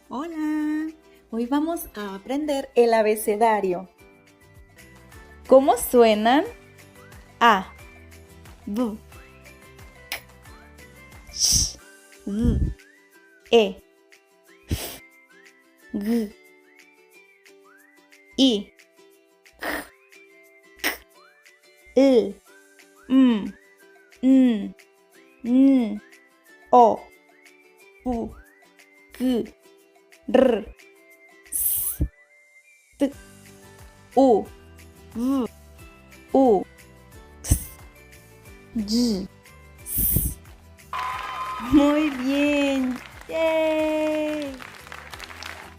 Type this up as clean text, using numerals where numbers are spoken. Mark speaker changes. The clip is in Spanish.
Speaker 1: Hola, hoy vamos a aprender el abecedario. ¿Cómo suenan? A, B, Sh, Z, E, G, I, L, M, N, N, O, P, Q, R, S, T, U, V, U, X, Y, S. Muy bien. ¡Yay!